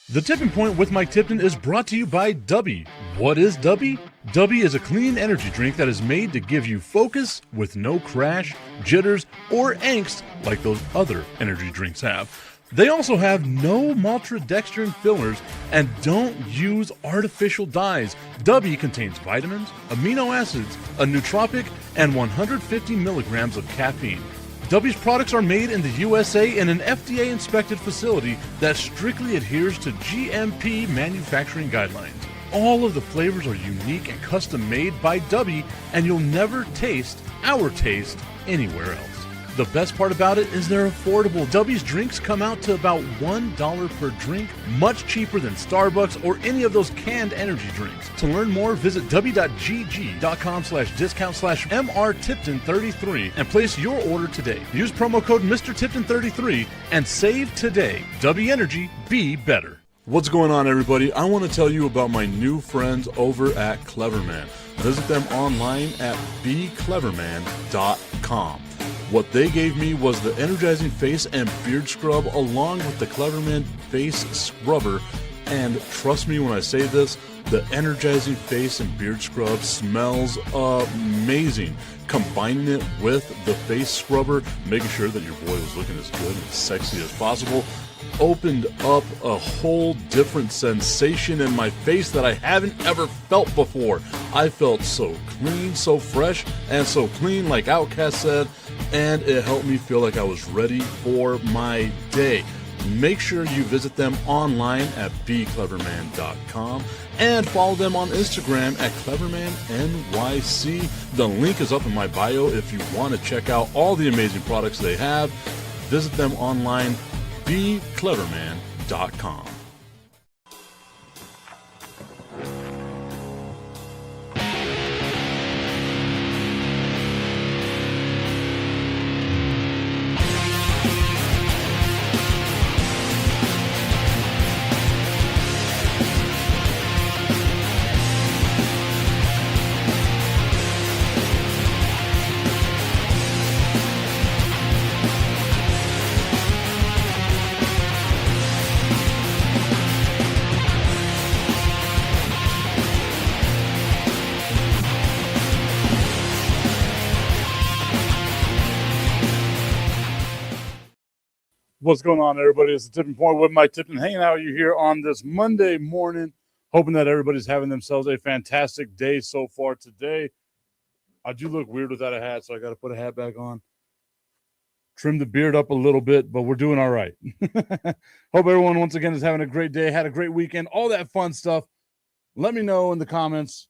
The Tipping Point with Mike Tipton is brought to you by Dubby. What is Dubby? Dubby is a clean energy drink that is made to give you focus with no crash, jitters, or angst like those other energy drinks have. They also have no maltodextrin fillers and don't use artificial dyes. Dubby contains vitamins, amino acids, a nootropic, and 150 milligrams of caffeine. Dubby's products are made in the USA in an FDA-inspected facility that strictly adheres to GMP manufacturing guidelines. All of the flavors are unique and custom-made by Dubby, and you'll never taste our taste anywhere else. The best part about it is they're affordable. Dubby's drinks come out to about $1 per drink, much cheaper than Starbucks or any of those canned energy drinks. To learn more, visit w.gg.com/discount/MRTipton33 and place your order today. Use promo code MrTipton33 and save today. Dubby Energy, be better. What's going on, everybody? I want to tell you about my new friends over at Cleverman. Visit them online at becleverman.com. What they gave me was the energizing face and beard scrub along with the Cleverman face scrubber. And trust me when I say this, the energizing face and beard scrub smells amazing. Combining it with the face scrubber, making sure that your boy was looking as good and sexy as possible, opened up a whole different sensation in my face that I haven't ever felt before. I felt so clean, so fresh, and so clean, like Outcast said, and it helped me feel like I was ready for my day. Make sure you visit them online at becleverman.com and follow them on Instagram at clevermannyc. The link is up in my bio if you want to check out all the amazing products they have. Visit them online, becleverman.com. What's going on, everybody? It's the Tipping Point with Mike Tipton, hanging out with you here on this Monday morning, hoping that everybody's having themselves a fantastic day so far today. I do look weird without a hat, so I got to put a hat back on. Trim the beard up a little bit, but we're doing all right. Hope everyone, once again, is having a great day, had a great weekend, all that fun stuff. Let me know in the comments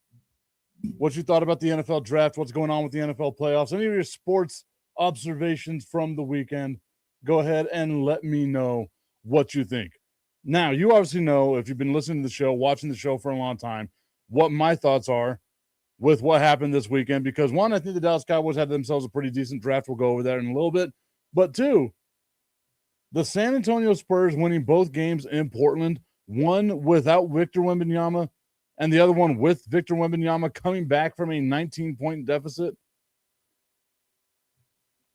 what you thought about the NFL draft, what's going on with the NFL playoffs, any of your sports observations from the weekend. Go ahead and let me know what you think. Now, you obviously know, if you've been listening to the show, watching the show for a long time, what my thoughts are with what happened this weekend. Because, one, I think the Dallas Cowboys had themselves a pretty decent draft. We'll go over that in a little bit. But, two, the San Antonio Spurs winning both games in Portland, one without Victor Wembanyama and the other one with Victor Wembanyama coming back from a 19-point deficit.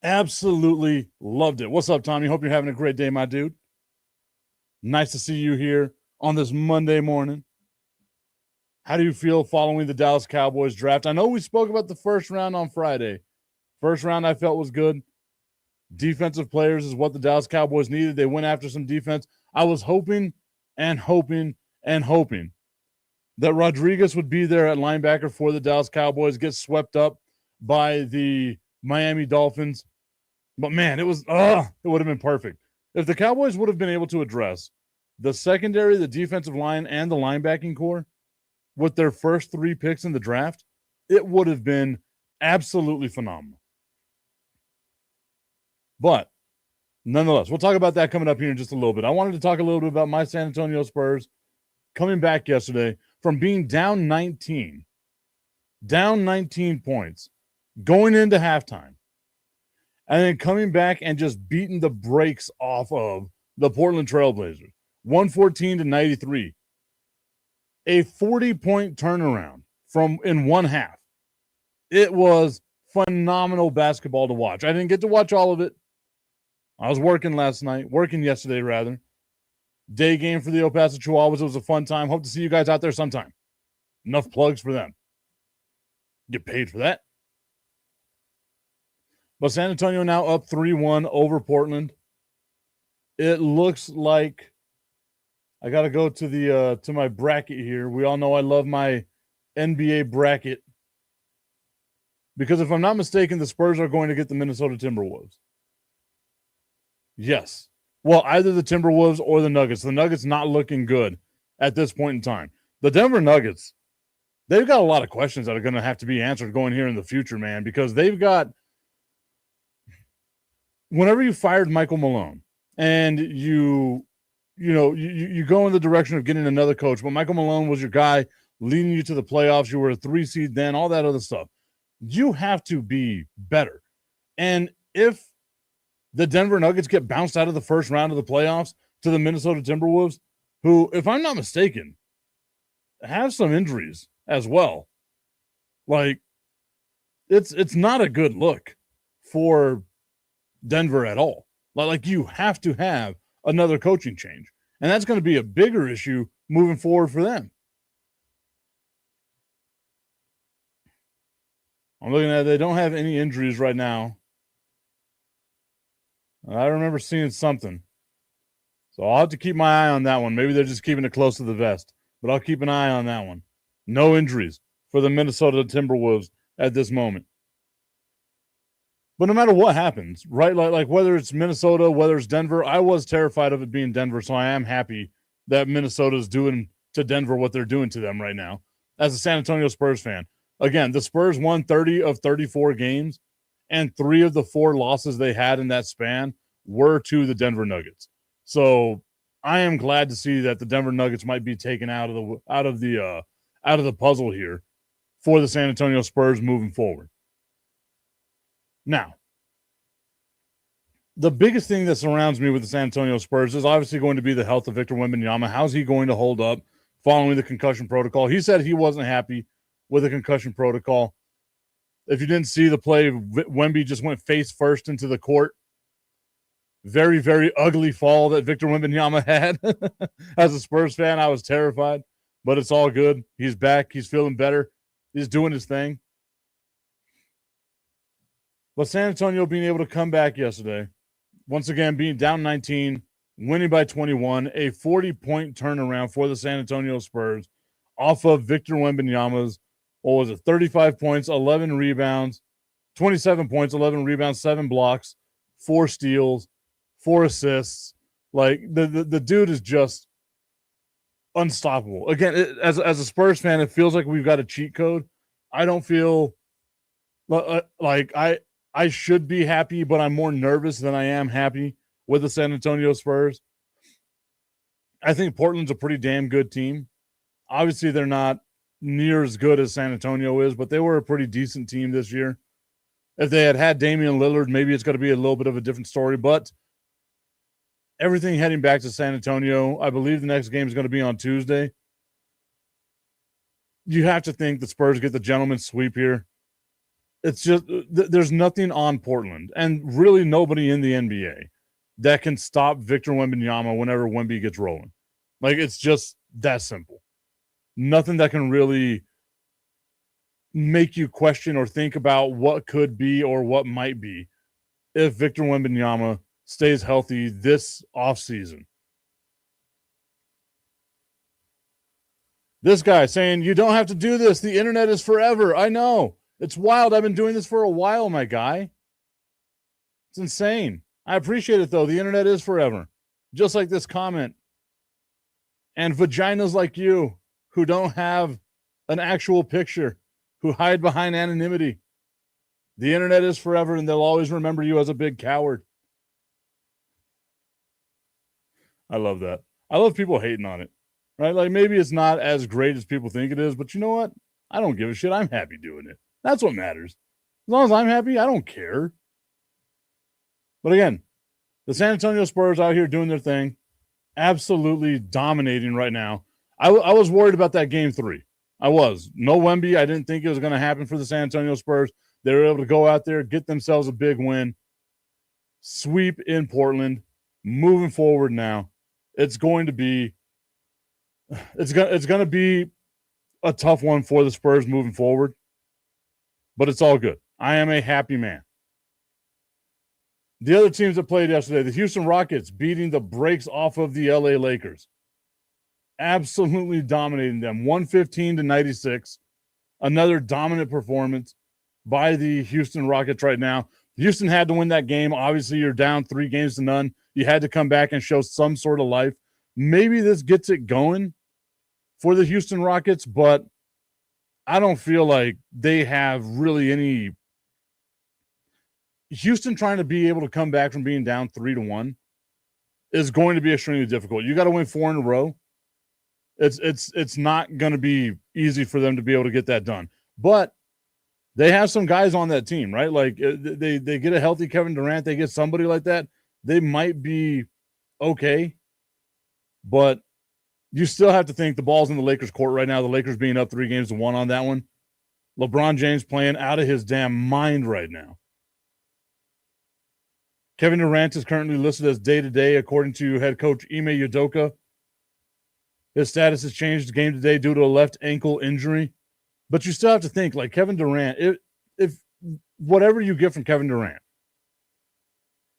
Absolutely loved it. What's up, Tommy? Hope you're having a great day, my dude. Nice to see you here on this Monday morning. How do you feel following the Dallas Cowboys draft? I know we spoke about the first round on Friday. First round I felt was good. Defensive players is what the Dallas Cowboys needed. They went after some defense. I was hoping and hoping and hoping that Rodriguez would be there at linebacker for the Dallas Cowboys, get swept up by the Miami Dolphins. But, man, it would have been perfect. If the Cowboys would have been able to address the secondary, the defensive line, and the linebacking core with their first three picks in the draft, it would have been absolutely phenomenal. But, nonetheless, we'll talk about that coming up here in just a little bit. I wanted to talk a little bit about my San Antonio Spurs coming back yesterday from being down 19 points, going into halftime, and then coming back and just beating the brakes off of the Portland Trailblazers, 114-93. A 40-point turnaround from in one half. It was phenomenal basketball to watch. I didn't get to watch all of it. I was working yesterday rather. Day game for the El Paso Chihuahuas. It was a fun time. Hope to see you guys out there sometime. Enough plugs for them. Get paid for that. But San Antonio now up 3-1 over Portland. It looks like I got to go to the to my bracket here. We all know I love my NBA bracket because if I'm not mistaken, the Spurs are going to get the Minnesota Timberwolves. Yes. Well, either the Timberwolves or the Nuggets. The Nuggets not looking good at this point in time. The Denver Nuggets, they've got a lot of questions that are going to have to be answered going here in the future, man, because they've got – whenever you fired Michael Malone and you go in the direction of getting another coach, but Michael Malone was your guy leading you to the playoffs. You were a 3 seed then, all that other stuff. You have to be better. And if the Denver Nuggets get bounced out of the first round of the playoffs to the Minnesota Timberwolves, who, if I'm not mistaken, have some injuries as well. Like, it's not a good look for Denver at all. Like, you have to have another coaching change. And that's going to be a bigger issue moving forward for them. I'm looking at it. They don't have any injuries right now. I remember seeing something. So I'll have to keep my eye on that one. Maybe they're just keeping it close to the vest. But I'll keep an eye on that one. No injuries for the Minnesota Timberwolves at this moment. But no matter what happens, right? Like whether it's Minnesota, whether it's Denver, I was terrified of it being Denver, so I am happy that Minnesota's doing to Denver what they're doing to them right now. As a San Antonio Spurs fan, again, the Spurs won 30 of 34 games, and 3 of the 4 losses they had in that span were to the Denver Nuggets. So I am glad to see that the Denver Nuggets might be taken out of the puzzle here for the San Antonio Spurs moving forward. Now, the biggest thing that surrounds me with the San Antonio Spurs is obviously going to be the health of Victor Wembanyama. How's he going to hold up following the concussion protocol? He said he wasn't happy with the concussion protocol. If you didn't see the play, Wemby just went face first into the court. Very, very ugly fall that Victor Wembanyama had. As a Spurs fan, I was terrified, but it's all good. He's back. He's feeling better. He's doing his thing. But San Antonio being able to come back yesterday, once again being down 19, winning by 21, a 40-point turnaround for the San Antonio Spurs off of Victor Wembanyama's, 35 points, 11 rebounds, 27 points, 11 rebounds, 7 blocks, 4 steals, 4 assists. Like, the dude is just unstoppable. Again, as a Spurs fan, it feels like we've got a cheat code. I don't feel like I should be happy, but I'm more nervous than I am happy with the San Antonio Spurs. I think Portland's a pretty damn good team. Obviously, they're not near as good as San Antonio is, but they were a pretty decent team this year. If they had Damian Lillard, maybe it's going to be a little bit of a different story, but everything heading back to San Antonio, I believe the next game is going to be on Tuesday. You have to think the Spurs get the gentleman's sweep here. It's just there's nothing on Portland and really nobody in the NBA that can stop Victor Wembanyama whenever Wemby gets rolling. Like, it's just that simple. Nothing that can really make you question or think about what could be or what might be if Victor Wembanyama stays healthy this offseason. This guy saying, you don't have to do this. The internet is forever. I know. It's wild. I've been doing this for a while, my guy. It's insane. I appreciate it, though. The internet is forever. Just like this comment. And vaginas like you who don't have an actual picture, who hide behind anonymity. The internet is forever, and they'll always remember you as a big coward. I love that. I love people hating on it, right? Like, maybe it's not as great as people think it is, but you know what? I don't give a shit. I'm happy doing it. That's what matters. As long as I'm happy, I don't care. But again, the San Antonio Spurs out here doing their thing, absolutely dominating right now. I was worried about that game 3. I was. No Wemby. I didn't think it was going to happen for the San Antonio Spurs. They were able to go out there, get themselves a big win, sweep in Portland, moving forward now. it's going to be it's going to be a tough one for the Spurs moving forward, but it's all good. I am a happy man. The other teams that played yesterday, the Houston Rockets beating the brakes off of the LA Lakers. Absolutely dominating them, 115-96. Another dominant performance by the Houston Rockets right now. Houston had to win that game. Obviously, you're down 3-0. You had to come back and show some sort of life. Maybe this gets it going for the Houston Rockets, but I don't feel like they have really any. Houston trying to be able to come back from being down 3-1 is going to be extremely difficult. You got to win 4 in a row. It's not going to be easy for them to be able to get that done. But they have some guys on that team, right? Like they get a healthy Kevin Durant, they get somebody like that, they might be okay. But you still have to think the ball's in the Lakers' court right now. The Lakers being up 3-1 on that one. LeBron James playing out of his damn mind right now. Kevin Durant is currently listed as day-to-day, according to head coach Ime Udoka. His status has changed game to day due to a left ankle injury. But you still have to think, like Kevin Durant, if whatever you get from Kevin Durant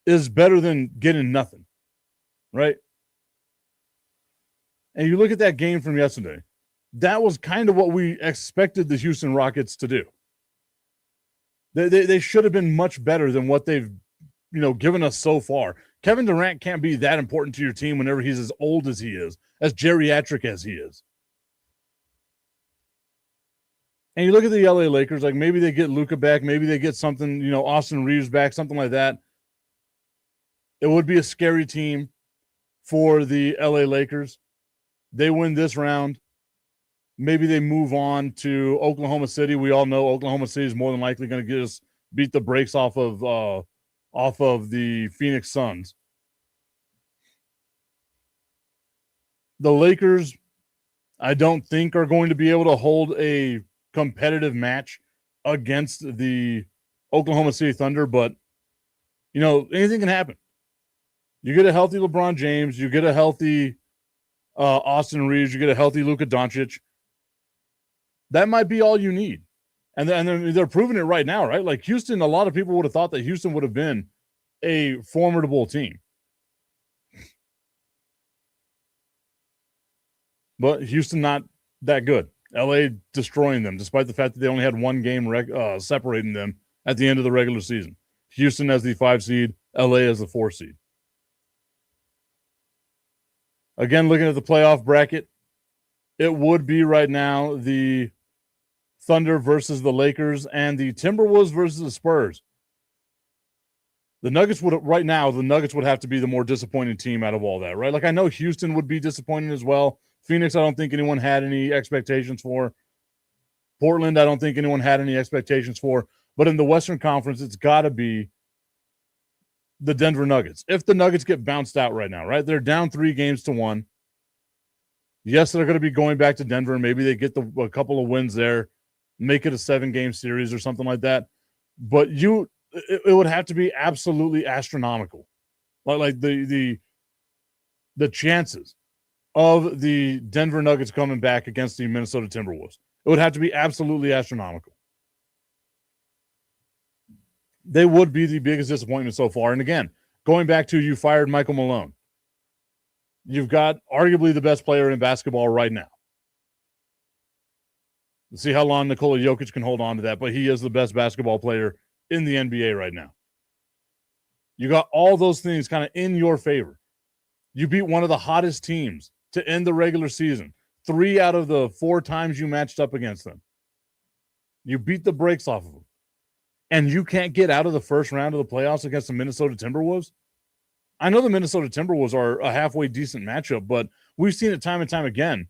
is better than getting nothing, right? And you look at that game from yesterday, that was kind of what we expected the Houston Rockets to do. They should have been much better than what they've given us so far. Kevin Durant can't be that important to your team whenever he's as old as he is, as geriatric as he is. And you look at the LA Lakers, like maybe they get Luka back, maybe they get something, Austin Reeves back, something like that. It would be a scary team for the LA Lakers. They win this round. Maybe they move on to Oklahoma City. We all know Oklahoma City is more than likely going to beat the brakes off of the Phoenix Suns. The Lakers, I don't think, are going to be able to hold a competitive match against the Oklahoma City Thunder, but anything can happen. You get a healthy LeBron James, you get a healthy Austin Reeves, you get a healthy Luka Doncic. That might be all you need. And they're proving it right now, right? Like Houston, a lot of people would have thought that Houston would have been a formidable team. But Houston not that good. LA destroying them, despite the fact that they only had one game separating them at the end of the regular season. Houston as the 5 seed, LA as the 4 seed. Again, looking at the playoff bracket, it would be right now the Thunder versus the Lakers and the Timberwolves versus the Spurs. The Nuggets would have to be the more disappointing team out of all that, right? Like I know Houston would be disappointing as well. Phoenix, I don't think anyone had any expectations for. Portland, I don't think anyone had any expectations for. But in the Western Conference, it's got to be the Denver Nuggets. If the Nuggets get bounced out right now, right? They're down 3-1. Yes, they're going to be going back to Denver. Maybe they get a couple of wins there, make it a 7-game series or something like that. But it would have to be absolutely astronomical. Like the chances of the Denver Nuggets coming back against the Minnesota Timberwolves. It would have to be absolutely astronomical. They would be the biggest disappointment so far. And again, going back to you fired Michael Malone. You've got arguably the best player in basketball right now. Let's see how long Nikola Jokic can hold on to that, but he is the best basketball player in the NBA right now. You got all those things kind of in your favor. You beat one of the hottest teams to end the regular season 3 out of the 4 times you matched up against them. You beat the brakes off of them. And you can't get out of the first round of the playoffs against the Minnesota Timberwolves? I know the Minnesota Timberwolves are a halfway decent matchup, but we've seen it time and time again.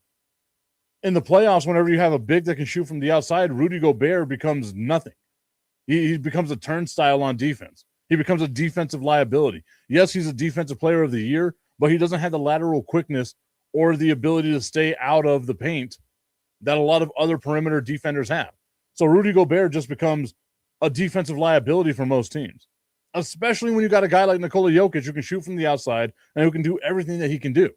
In the playoffs, whenever you have a big that can shoot from the outside, Rudy Gobert becomes nothing. He becomes a turnstile on defense. He becomes a defensive liability. Yes, he's a defensive player of the year, but he doesn't have the lateral quickness or the ability to stay out of the paint that a lot of other perimeter defenders have. So Rudy Gobert just becomes a defensive liability for most teams, especially when you got a guy like Nikola Jokic who can shoot from the outside and who can do everything that he can do.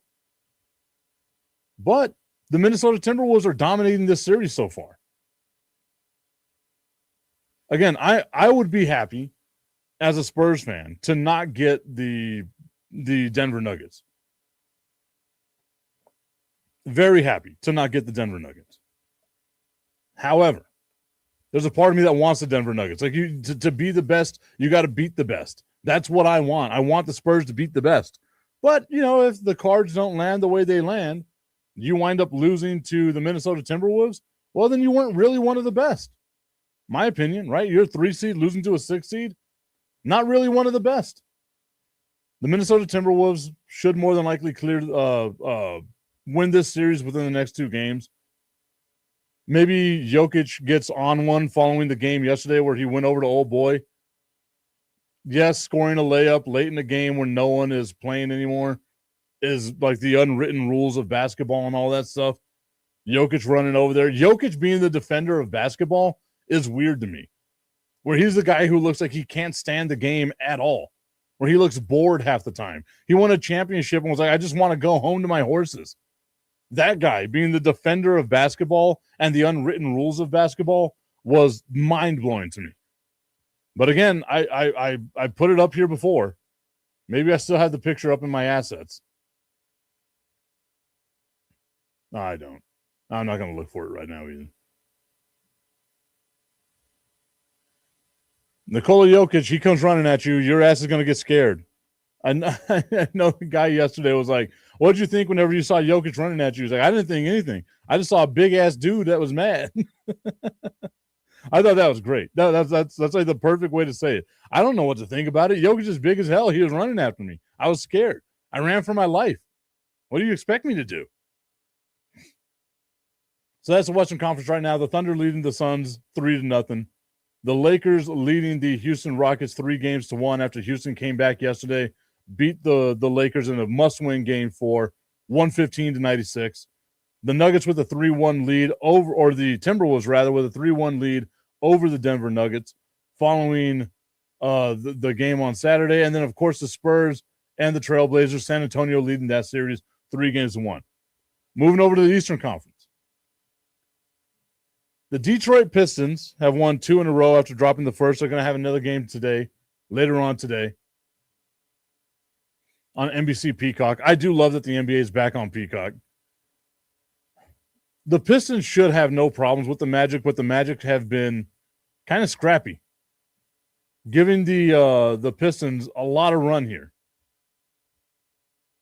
But the Minnesota Timberwolves are dominating this series so far. Again, I would be happy as a Spurs fan to not get the Denver Nuggets. Very happy to not get the Denver Nuggets. However, there's a part of me that wants the Denver Nuggets. Like, you to be the best, you got to beat the best. That's what I want. I want the Spurs to beat the best. But, if the cards don't land the way they land, you wind up losing to the Minnesota Timberwolves, well, then you weren't really one of the best. My opinion, right? You're a 3 seed losing to a 6 seed, not really one of the best. The Minnesota Timberwolves should more than likely win this series within the next 2 games. Maybe Jokic gets on one following the game yesterday where he went over to old boy. Yes, scoring a layup late in the game when no one is playing anymore is like the unwritten rules of basketball and all that stuff. Jokic running over there. Jokic being the defender of basketball is weird to me. Where he's the guy who looks like he can't stand the game at all. Where he looks bored half the time. He won a championship and was like, I just want to go home to my horses. That guy being the defender of basketball and the unwritten rules of basketball was mind-blowing to me. But again, I put it up here before. Maybe I still have the picture up in my assets. No, I don't. I'm not going to look for it right now either. Nikola Jokic, he comes running at you. Your ass is going to get scared. I know the guy yesterday was like, what did you think whenever you saw Jokic running at you? He's like, I didn't think anything. I just saw a big-ass dude that was mad. I thought that was great. That's like the perfect way to say it. I don't know what to think about it. Jokic is big as hell. He was running after me. I was scared. I ran for my life. What do you expect me to do? So that's the Western Conference right now. The Thunder leading the Suns 3-0. The Lakers leading the Houston Rockets 3-1 after Houston came back yesterday, beat the Lakers in a must-win game 4, 115-96. The Nuggets with a 3-1 lead over, or the Timberwolves rather, with a 3-1 lead over the Denver Nuggets following the game on Saturday. And then, of course, the Spurs and the Trailblazers, San Antonio leading that series 3-1. Moving over to the Eastern Conference. The Detroit Pistons have won 2 in a row after dropping the first. They're going to have another game today, later on today, on NBC Peacock. I do love that the NBA is back on Peacock. The Pistons should have no problems with the Magic, but the Magic have been kind of scrappy, giving the Pistons a lot of run here.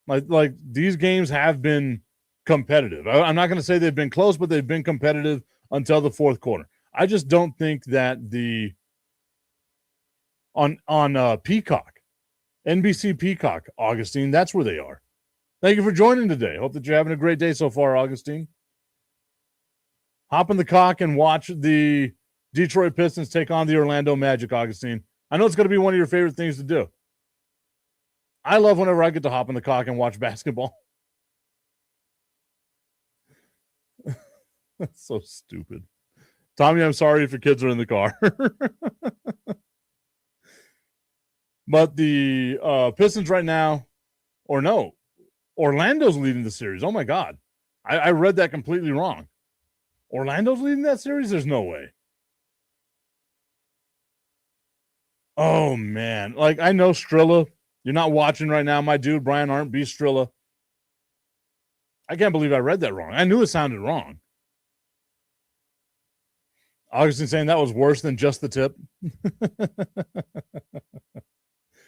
Like these games have been competitive. I'm not going to say they've been close, but they've been competitive until the fourth quarter. I just don't think that on Peacock, NBC Peacock, Augustine, that's where they are. Thank you for joining today. Hope that you're having a great day so far, Augustine. Hop in the cock and watch the Detroit Pistons take on the Orlando Magic, Augustine. I know it's going to be one of your favorite things to do. I love whenever I get to hop in the cock and watch basketball. That's so stupid. Tommy, I'm sorry if your kids are in the car. But the Pistons right now, or no, Orlando's leading the series. Oh, my God. I read that completely wrong. Orlando's leading that series? There's no way. Oh, man. Like, I know Strilla. You're not watching right now. My dude, Brian Arndt, B. Strilla. I can't believe I read that wrong. I knew it sounded wrong. Augustine saying that was worse than just the tip.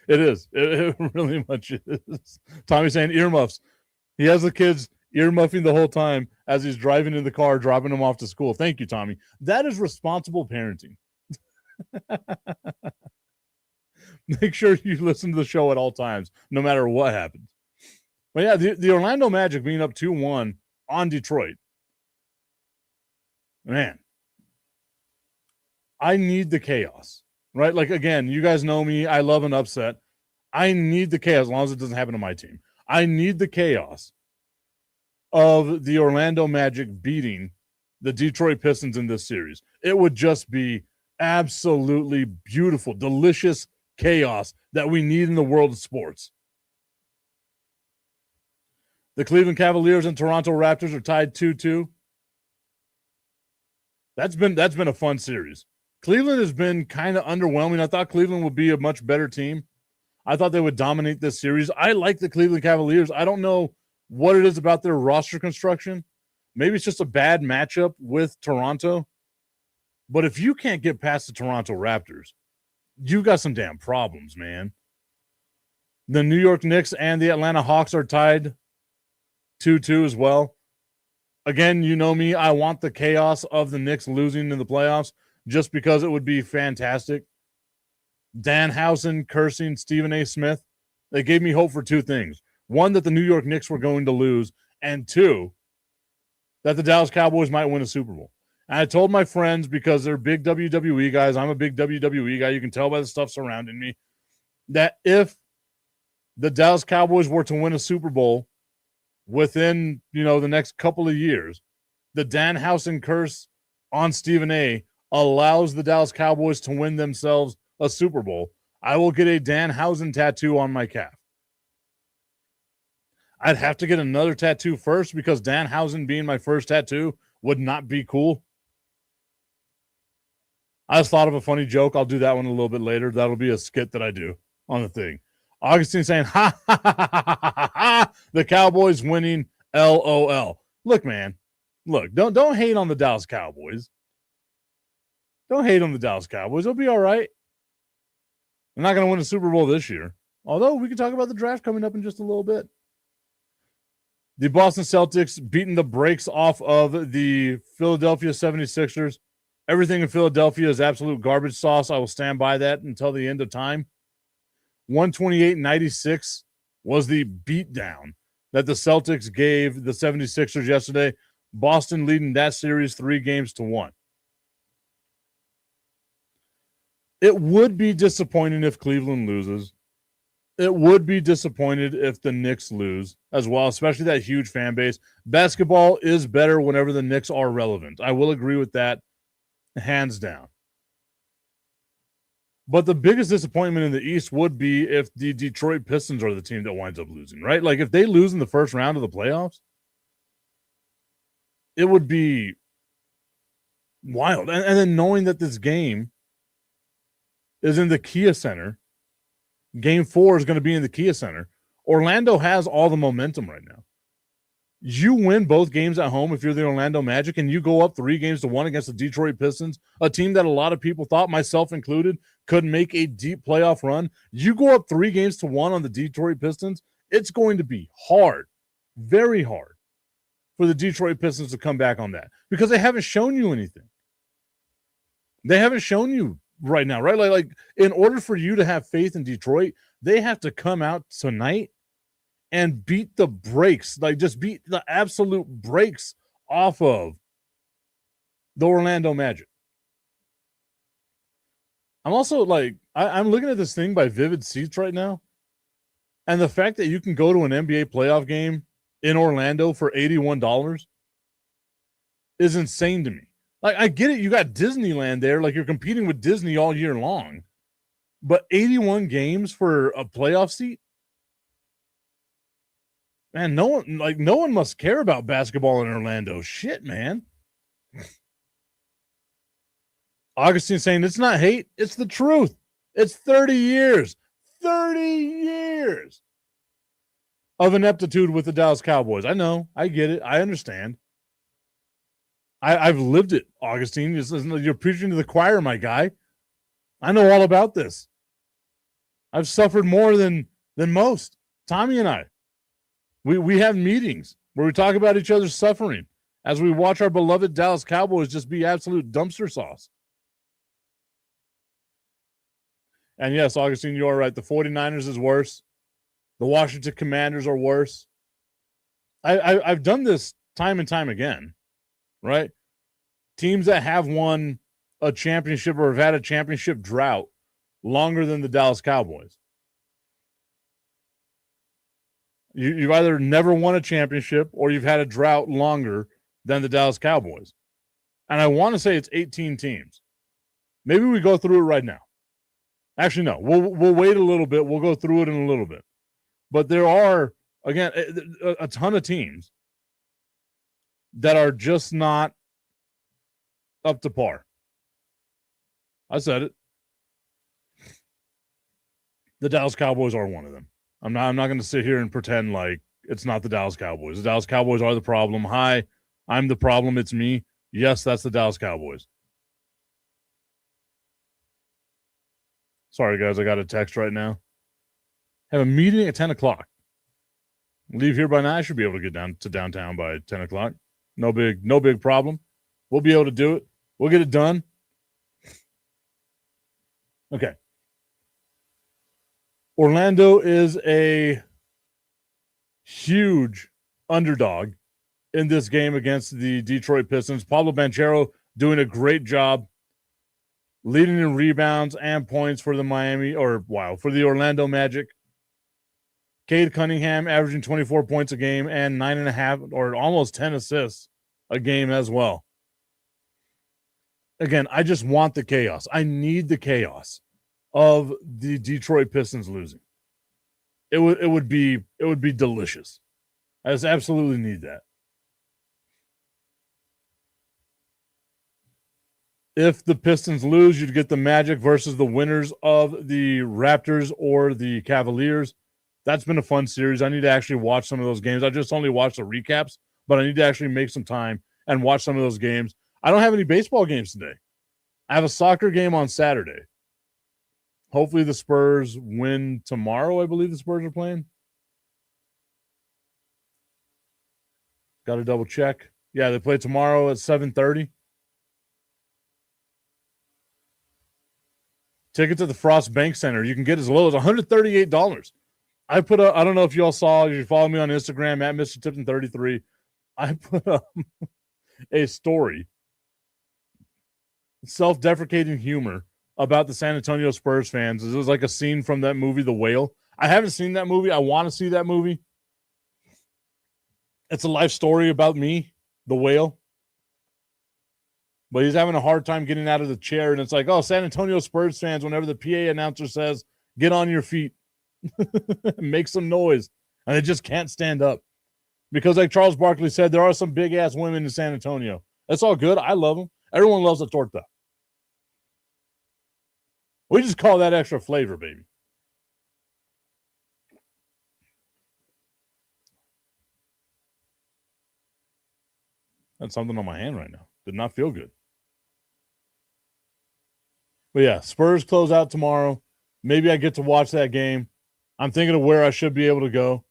It is. It really much is. Tommy saying earmuffs. He has the kids earmuffing the whole time as he's driving in the car, dropping them off to school. Thank you, Tommy. That is responsible parenting. Make sure you listen to the show at all times, no matter what happens. But yeah, the Orlando Magic being up 2-1 on Detroit. Man, I need the chaos, right? Like, again, you guys know me. I love an upset. I need the chaos as long as it doesn't happen to my team. I need the chaos of the Orlando Magic beating the Detroit Pistons in this series. It would just be absolutely beautiful, delicious chaos that we need in the world of sports. The Cleveland Cavaliers and Toronto Raptors are tied 2-2. That's been a fun series. Cleveland has been kind of underwhelming. I thought Cleveland would be a much better team. I thought they would dominate this series. I like the Cleveland Cavaliers. I don't know what it is about their roster construction. Maybe it's just a bad matchup with Toronto. But if you can't get past the Toronto Raptors, you got some damn problems, man. The New York Knicks and the Atlanta Hawks are tied 2-2 as well. Again, you know me. I want the chaos of the Knicks losing in the playoffs just because it would be fantastic. Danhausen cursing Stephen A. Smith. They gave me hope for two things. One, that the New York Knicks were going to lose. And two, that the Dallas Cowboys might win a Super Bowl. And I told my friends, because they're big WWE guys, I'm a big WWE guy, you can tell by the stuff surrounding me, that if the Dallas Cowboys were to win a Super Bowl within, the next couple of years, the Danhausen curse on Stephen A. allows the Dallas Cowboys to win themselves a Super Bowl. I will get a Danhausen tattoo on my calf. I'd have to get another tattoo first because Danhausen being my first tattoo would not be cool. I just thought of a funny joke. I'll do that one a little bit later. That'll be a skit that I do on the thing. Augustine saying, ha, ha, ha, ha, ha, ha, ha, the Cowboys winning, LOL. Look, man. Look, don't hate on the Dallas Cowboys. Don't hate on the Dallas Cowboys. They'll be all right. They're not going to win a Super Bowl this year. Although we can talk about the draft coming up in just a little bit. The Boston Celtics beating the brakes off of the Philadelphia 76ers. Everything in Philadelphia is absolute garbage sauce. I will stand by that until the end of time. 128-96 was the beatdown that the Celtics gave the 76ers yesterday. Boston leading that series 3-1. It would be disappointing if Cleveland loses. It would be disappointed if the Knicks lose as well, especially that huge fan base. Basketball is better whenever the Knicks are relevant. I will agree with that, hands down. But the biggest disappointment in the East would be if the Detroit Pistons are the team that winds up losing, right? Like if they lose in the first round of the playoffs, it would be wild. And then knowing that this game is in the Kia Center, Game 4 is going to be in the Kia Center. Orlando has all the momentum right now. You win both games at home if you're the Orlando Magic, and you go up 3-1 against the Detroit Pistons, a team that a lot of people thought, myself included, could make a deep playoff run. You go up 3-1 on the Detroit Pistons, it's going to be hard, very hard, for the Detroit Pistons to come back on that because they haven't shown you anything. They haven't shown you right now, right? Like in order for you to have faith in Detroit, they have to come out tonight and beat the brakes, like just beat the absolute brakes off of the Orlando Magic. I'm also like, I'm looking at this thing by Vivid Seats right now, and the fact that you can go to an NBA playoff game in Orlando for $81 is insane to me. Like, I get it, you got Disneyland there, like you're competing with Disney all year long, but 81 games for a playoff seat? Man, no one must care about basketball in Orlando. Shit, man. Augustine saying it's not hate, it's the truth. It's 30 years. 30 years of ineptitude with the Dallas Cowboys. I know. I get it. I understand. I've lived it, Augustine. You're preaching to the choir, my guy. I know all about this. I've suffered more than most. Tommy and I. We have meetings where we talk about each other's suffering as we watch our beloved Dallas Cowboys just be absolute dumpster sauce. And yes, Augustine, you are right. The 49ers is worse. The Washington Commanders are worse. I've done this time and time again, right? Teams that have won a championship or have had a championship drought longer than the Dallas Cowboys. You've either never won a championship or you've had a drought longer than the Dallas Cowboys. And I want to say it's 18 teams. Maybe we go through it right now. Actually, no. We'll wait a little bit. We'll go through it in a little bit. But there are Again, a ton of teams that are just not up to par. I said it. The Dallas Cowboys are one of them. I'm not going to sit here and pretend like it's not the Dallas Cowboys. The Dallas Cowboys are the problem. Hi, I'm the problem. It's me. Yes, that's the Dallas Cowboys. Sorry, guys. I got a text right now. Have a meeting at 10 o'clock. Leave here by 9. I should be able to get down to downtown by 10 o'clock. No big problem. We'll be able to do it. We'll get it done. Okay. Orlando is a huge underdog in this game against the Detroit Pistons. Pablo Banchero doing a great job leading in rebounds and points for the for the Orlando Magic. Cade Cunningham averaging 24 points a game and 9.5 or almost 10 assists a game as well. Again, I just want the chaos. I need the chaos of the Detroit Pistons losing. It would be delicious. I just absolutely need that. If the Pistons lose, you'd get the Magic versus the winners of the Raptors or the Cavaliers. That's been a fun series. I need to actually watch some of those games. I just only watched the recaps, but I need to actually make some time and watch some of those games. I don't have any baseball games today. I have a soccer game on Saturday. Hopefully the Spurs win tomorrow. I believe the Spurs are playing. Got to double check. Yeah, they play tomorrow at 7:30. Tickets at the Frost Bank Center. You can get as low as $138. I don't know if you all saw, if you follow me on Instagram at Mr. Tipton 33. I put up a story, self-deprecating humor about the San Antonio Spurs fans. It was like a scene from that movie, The Whale. I haven't seen that movie. I want to see that movie. It's a life story about me, The Whale. But he's having a hard time getting out of the chair, and it's like, oh, San Antonio Spurs fans, whenever the PA announcer says, get on your feet, make some noise, and they just can't stand up. Because like Charles Barkley said, there are some big-ass women in San Antonio. That's all good. I love them. Everyone loves a torta. We just call that extra flavor, baby. That's something on my hand right now. Did not feel good. But yeah, Spurs close out tomorrow. Maybe I get to watch that game. I'm thinking of where I should be able to go.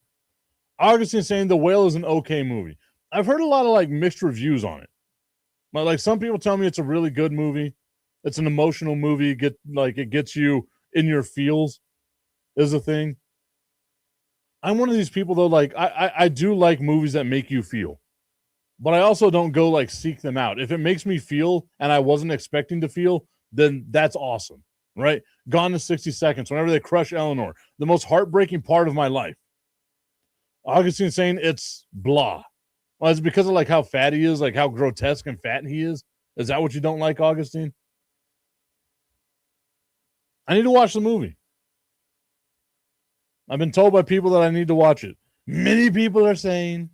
Augustine's saying The Whale is an okay movie. I've heard a lot of like mixed reviews on it. But like some people tell me it's a really good movie. It's an emotional movie. It gets you in your feels is a thing. I'm one of these people though, like I do like movies that make you feel. But I also don't go like seek them out. If it makes me feel and I wasn't expecting to feel, then that's awesome, right? Gone in 60 Seconds, whenever they crush Eleanor, the most heartbreaking part of my life. Augustine's saying it's blah. Well, it's because of like how fat he is, like how grotesque and fat he is. Is that what you don't like, Augustine? I need to watch the movie. I've been told by people that I need to watch it. Many people are saying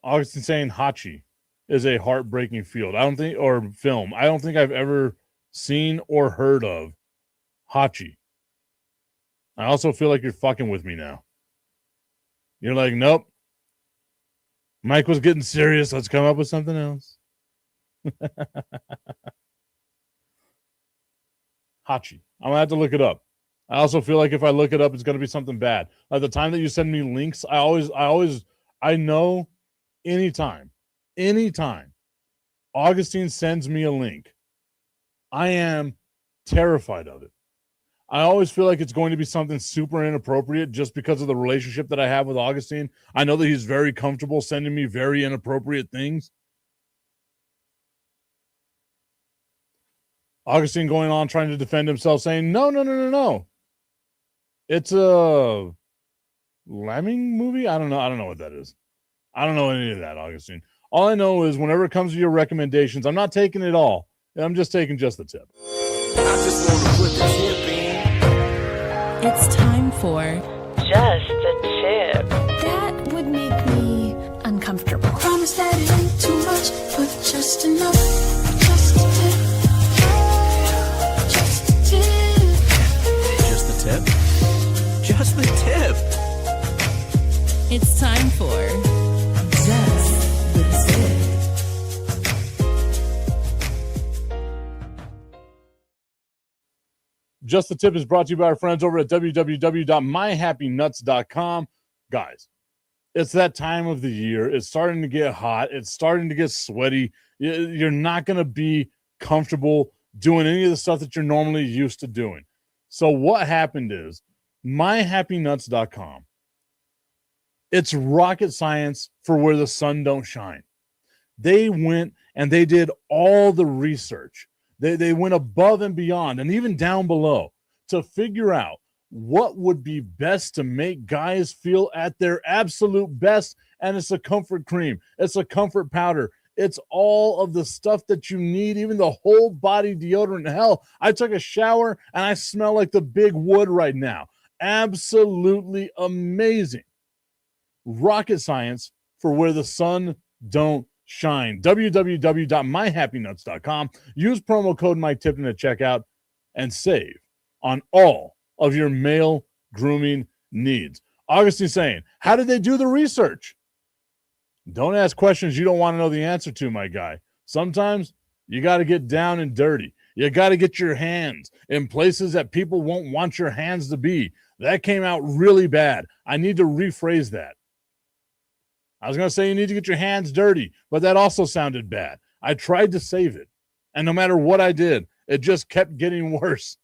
Augustine saying Hachi is a heartbreaking film. I don't think I've ever seen or heard of Hachi. I also feel like you're fucking with me now. You're like, nope. Mike was getting serious. Let's come up with something else. Hachi. I'm going to have to look it up. I also feel like if I look it up, it's going to be something bad. At the time that you send me links, I know anytime Augustine sends me a link, I am terrified of it. I always feel like it's going to be something super inappropriate just because of the relationship that I have with Augustine. I know that he's very comfortable sending me very inappropriate things. Augustine going on trying to defend himself, saying, no. It's a lemming movie? I don't know what that is. I don't know any of that, Augustine. All I know is whenever it comes to your recommendations, I'm not taking it all. I'm just taking just the tip. I just want to put the tip in. It's time for Just a Tip. That would make me uncomfortable. Promise that it ain't too much, but just enough. Just a tip. Just a tip. Just the tip? Just the tip. It's time for Just the Tip. Just the Tip is brought to you by our friends over at www.myhappynuts.com. Guys, it's that time of the year. It's starting to get hot. It's starting to get sweaty. You're not going to be comfortable doing any of the stuff that you're normally used to doing. So what happened is myhappynuts.com. It's rocket science for where the sun don't shine. They went and they did all the research. They went above and beyond and even down below to figure out what would be best to make guys feel at their absolute best. And it's a comfort cream. It's a comfort powder. It's all of the stuff that you need, even the whole body deodorant. Hell, I took a shower and I smell like the big wood right now. Absolutely amazing. Rocket science for where the sun don't shine. www.myhappynuts.com. Use promo code MikeTipton at checkout and save on all of your male grooming needs. Augustine's saying, how did they do the research? Don't ask questions you don't want to know the answer to, my guy. Sometimes you got to get down and dirty. You got to get your hands in places that people won't want your hands to be. That came out really bad. I need to rephrase that. I was going to say you need to get your hands dirty, but that also sounded bad. I tried to save it, and no matter what I did, it just kept getting worse.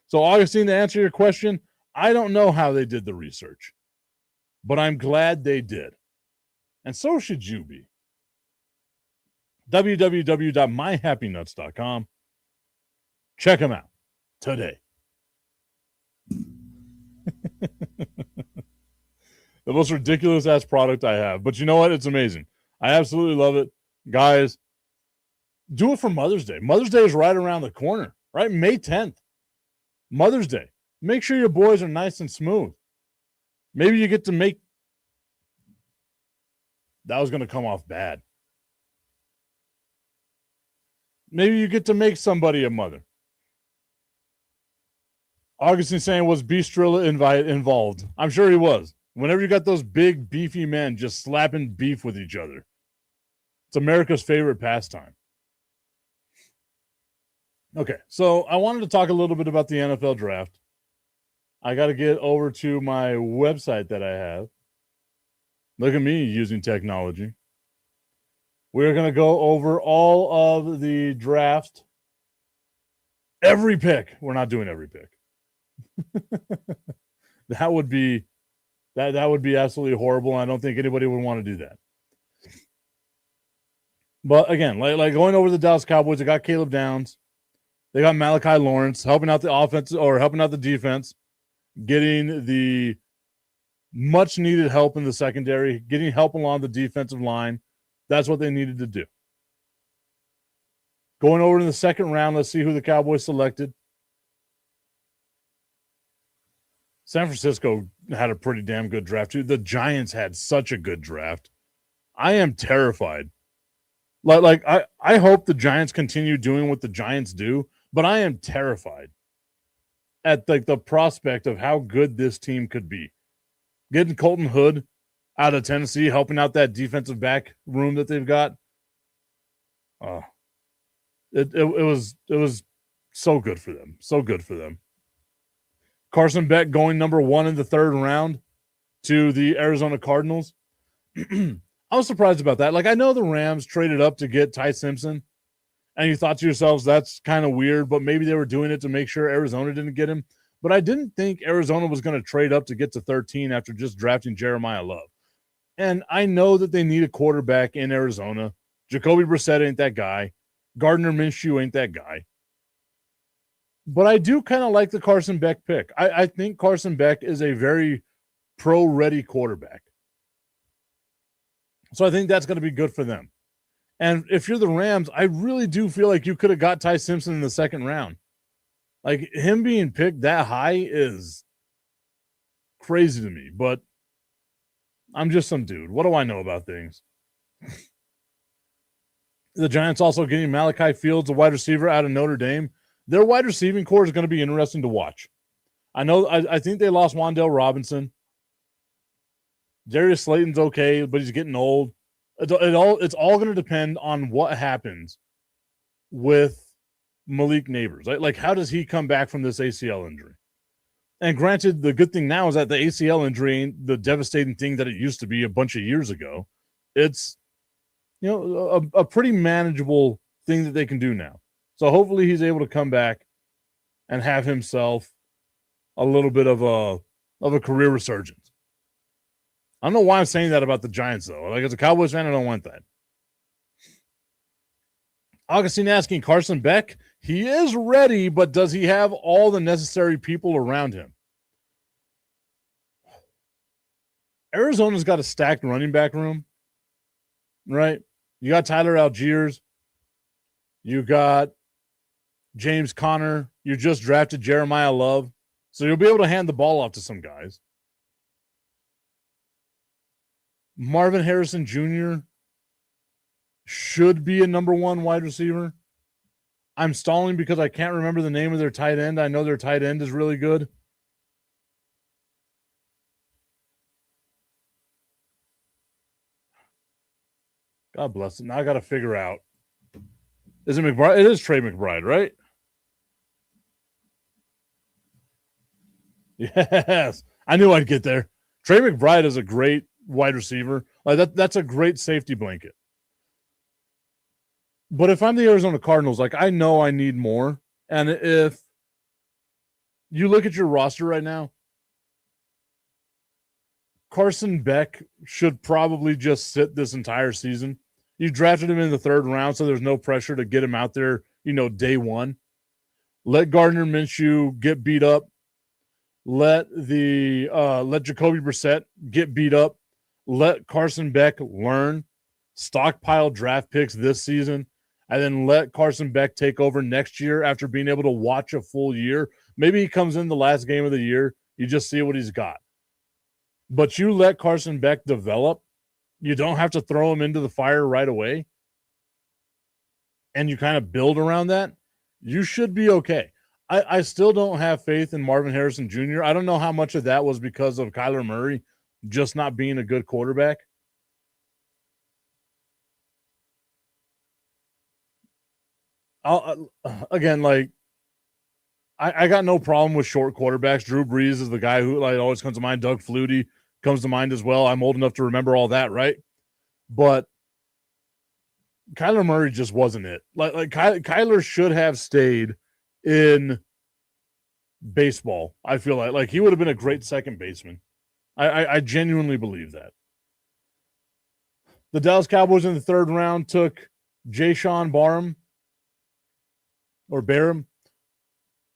So, Augustine, to answer your question, I don't know how they did the research, but I'm glad they did. And so should you be. www.myhappynuts.com. Check them out today. The most ridiculous ass product I have. But you know what? It's amazing. I absolutely love it. Guys, do it for Mother's Day. Mother's Day is right around the corner, right? May 10th. Mother's Day. Make sure your boys are nice and smooth. Maybe you get to make... That was going to come off bad. Maybe you get to make somebody a mother. Augustine saying, was Beastrilla involved? I'm sure he was. Whenever you got those big, beefy men just slapping beef with each other, it's America's favorite pastime. Okay, so I wanted to talk a little bit about the NFL draft. I got to get over to my website that I have. Look at me using technology. We're going to go over all of the draft. Every pick. We're not doing every pick. That would be absolutely horrible. I don't think anybody would want to do that. But again, like going over the Dallas Cowboys, they got Caleb Downs. They got Malachi Lawrence helping out the offense or helping out the defense, getting the much needed help in the secondary, getting help along the defensive line. That's what they needed to do. Going over in the second round, let's see who the Cowboys selected. San Francisco had a pretty damn good draft, too. The Giants had such a good draft. I am terrified. I hope the Giants continue doing what the Giants do, but I am terrified at the prospect of how good this team could be. Getting Colton Hood out of Tennessee, helping out that defensive back room that they've got. It was so good for them. So good for them. Carson Beck going number 1 in the third round to the Arizona Cardinals. I was surprised about that. Like, I know the Rams traded up to get Ty Simpson, and you thought to yourselves, that's kind of weird, but maybe they were doing it to make sure Arizona didn't get him. But I didn't think Arizona was going to trade up to get to 13 after just drafting Jeremiah Love. And I know that they need a quarterback in Arizona. Jacoby Brissett ain't that guy. Gardner Minshew ain't that guy. But I do kind of like the Carson Beck pick. I think Carson Beck is a very pro-ready quarterback. So I think that's going to be good for them. And if you're the Rams, I really do feel like you could have got Ty Simpson in the second round. Like, him being picked that high is crazy to me, but I'm just some dude. What do I know about things? The Giants also getting Malachi Fields, a wide receiver out of Notre Dame. Their wide receiving core is going to be interesting to watch. I think they lost Wan'Dale Robinson. Darius Slayton's okay, but he's getting old. It's all going to depend on what happens with Malik Neighbors. Like, how does he come back from this ACL injury? And granted, the good thing now is that the ACL injury ain't the devastating thing that it used to be a bunch of years ago. It's, a pretty manageable thing that they can do now. So hopefully he's able to come back and have himself a little bit of a career resurgence. I don't know why I'm saying that about the Giants, though. Like, as a Cowboys fan, I don't want that. Augustine asking Carson Beck, he is ready, but does he have all the necessary people around him? Arizona's got a stacked running back room, right? You got Tyler Algiers. You got James Conner. You just drafted Jeremiah Love. So you'll be able to hand the ball off to some guys. Marvin Harrison Jr. should be a number one wide receiver. I'm stalling because I can't remember the name of their tight end. I know their tight end is really good. God bless him. Now I got to figure out. Is it McBride? It is Trey McBride, right? Yes. I knew I'd get there. Trey McBride is a great wide receiver. Like, that's a great safety blanket. But if I'm the Arizona Cardinals, like, I know I need more. And if you look at your roster right now, Carson Beck should probably just sit this entire season. You drafted him in the third round, so there's no pressure to get him out there, day one. Let Gardner Minshew get beat up. Let Jacoby Brissett get beat up. Let Carson Beck learn. Stockpile draft picks this season. And then let Carson Beck take over next year after being able to watch a full year. Maybe he comes in the last game of the year. You just see what he's got. But you let Carson Beck develop. You don't have to throw him into the fire right away. And you kind of build around that. You should be okay. I still don't have faith in Marvin Harrison Jr. I don't know how much of that was because of Kyler Murray just not being a good quarterback. Again, like, I got no problem with short quarterbacks. Drew Brees is the guy who always comes to mind. Doug Flutie comes to mind as well. I'm old enough to remember all that, right? But Kyler Murray just wasn't it. Like Kyler should have stayed in baseball. I feel like he would have been a great second baseman. I genuinely believe that. The Dallas Cowboys in the third round took Jayshon Barham,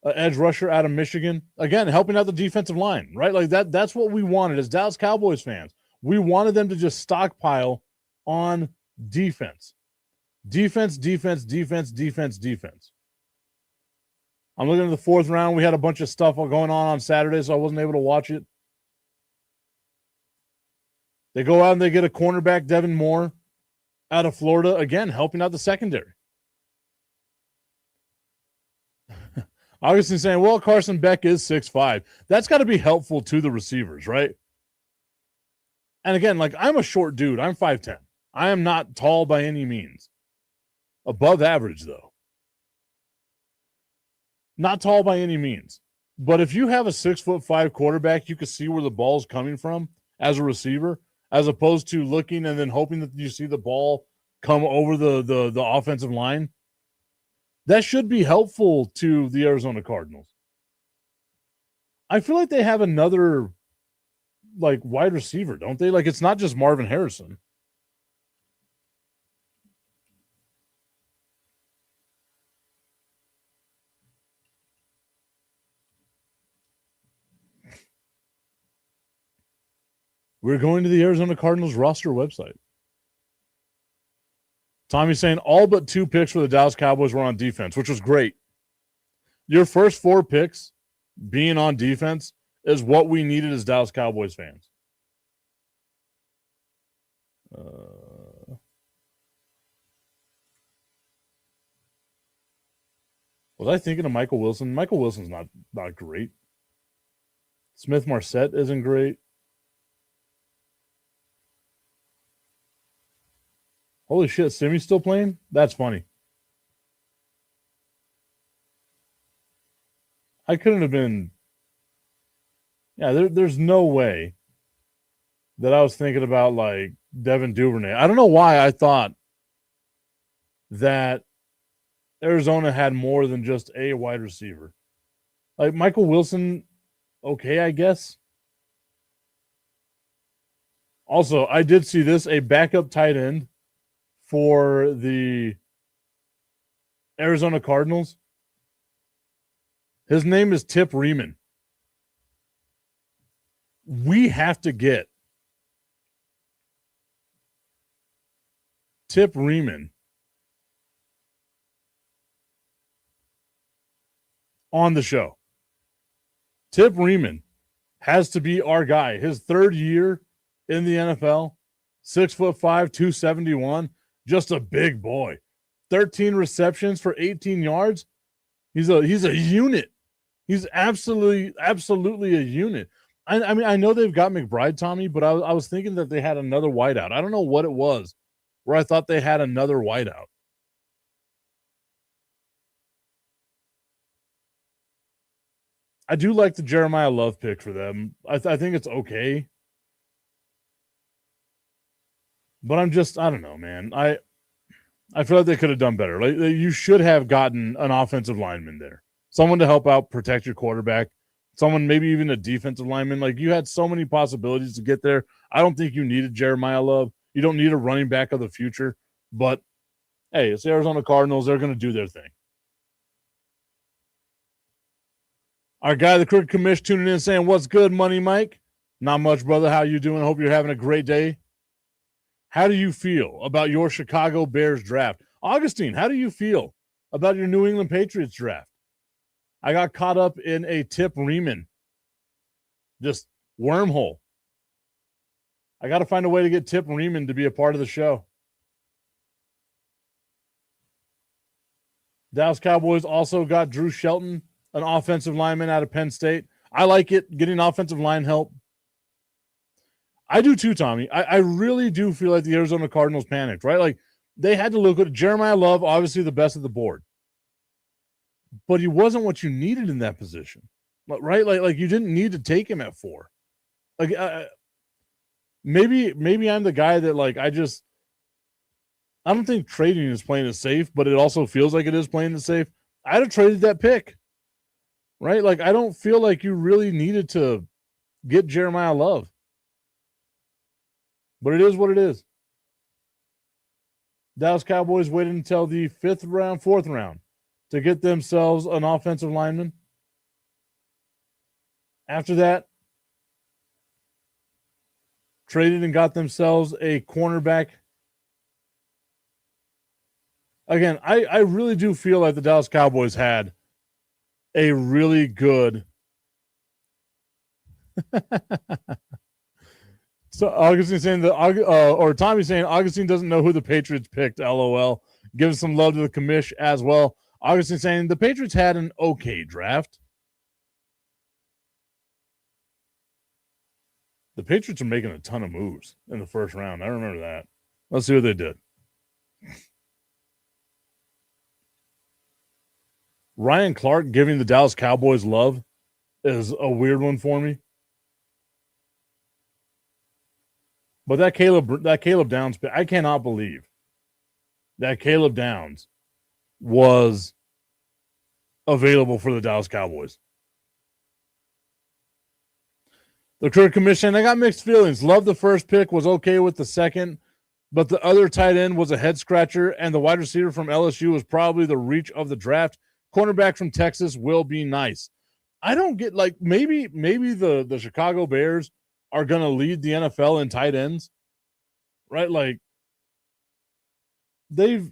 edge rusher out of Michigan. Again, helping out the defensive line, right? Like that's what we wanted as Dallas Cowboys fans. We wanted them to just stockpile on defense. Defense. I'm looking at the fourth round. We had a bunch of stuff going on Saturday, so I wasn't able to watch it. They go out and they get a cornerback, Devin Moore, out of Florida, again, helping out the secondary. Augustine saying, well, Carson Beck is 6'5". That's got to be helpful to the receivers, right? And again, like, I'm a short dude. I'm 5'10". I am not tall by any means. Above average, though. Not tall by any means. But if you have a 6'5" quarterback, you can see where the ball's coming from as a receiver, as opposed to looking and then hoping that you see the ball come over the offensive line. That should be helpful to the Arizona Cardinals. I feel like they have another wide receiver, don't they? Like, it's not just Marvin Harrison. We're going to the Arizona Cardinals roster website. Tommy's saying all but 2 picks for the Dallas Cowboys were on defense, which was great. Your first 4 picks being on defense is what we needed as Dallas Cowboys fans. Was I thinking of Michael Wilson? Michael Wilson's not great. Smith Marset isn't great. Holy shit, Simmy's still playing? That's funny. I couldn't have been. Yeah, there's no way that I was thinking about like Devin Duvernay. I don't know why I thought that Arizona had more than just a wide receiver. Like Michael Wilson, okay, I guess. Also, I did see this, a backup tight end for the Arizona Cardinals. His name is Tip Riemann. We have to get Tip Riemann on the show. Tip Riemann has to be our guy. His 3rd year in the NFL, 6'5", 271, just a big boy. 13 receptions for 18 yards. He's a unit. He's absolutely a unit. I mean, I know they've got McBride, Tommy, but I was thinking that they had another wideout. I don't know what it was where I thought they had another wideout. I do like the Jeremiah Love pick for them. I think it's okay. But I don't know, man. I feel like they could have done better. Like you should have gotten an offensive lineman there. Someone to help out protect your quarterback. Someone, maybe even a defensive lineman. Like you had so many possibilities to get there. I don't think you needed Jeremiah Love. You don't need a running back of the future. But hey, it's the Arizona Cardinals. They're going to do their thing. Our guy, the Crooked Commish, tuning in saying, "What's good, Money Mike?" Not much, brother. How you doing? Hope you're having a great day. How do you feel about your Chicago Bears draft? Augustine, how do you feel about your New England Patriots draft? I got caught up in a Tip Riemann, just wormhole. I got to find a way to get Tip Riemann to be a part of the show. Dallas Cowboys also got Drew Shelton, an offensive lineman out of Penn State. I like it, getting offensive line help. I do too, Tommy. I really do feel like the Arizona Cardinals panicked, right? Like they had to look at Jeremiah Love, obviously the best of the board. But he wasn't what you needed in that position, right? Like you didn't need to take him at 4. Like maybe I'm the guy that like I don't think trading is playing it safe, but it also feels like it is playing it safe. I'd have traded that pick, right? Like I don't feel like you really needed to get Jeremiah Love, but it is what it is. Dallas Cowboys waited until the 5th round, 4th round to get themselves an offensive lineman. After that, traded and got themselves a cornerback. Again, I really do feel like the Dallas Cowboys had a really good. So Augustine saying that, or Tommy saying Augustine doesn't know who the Patriots picked. LOL. Give some love to the commish as well. Augustine saying the Patriots had an okay draft. The Patriots are making a ton of moves in the first round. I remember that. Let's see what they did. Ryan Clark giving the Dallas Cowboys love is a weird one for me. But that Caleb Downs, I cannot believe that Caleb Downs was available for the Dallas Cowboys. The Kirk Commission, I got mixed feelings. Loved the first pick, was okay with the second, but the other tight end was a head scratcher, and the wide receiver from LSU was probably the reach of the draft. Cornerback from Texas will be nice. I don't get, like, maybe the Chicago Bears are going to lead the NFL in tight ends, right? Like, they've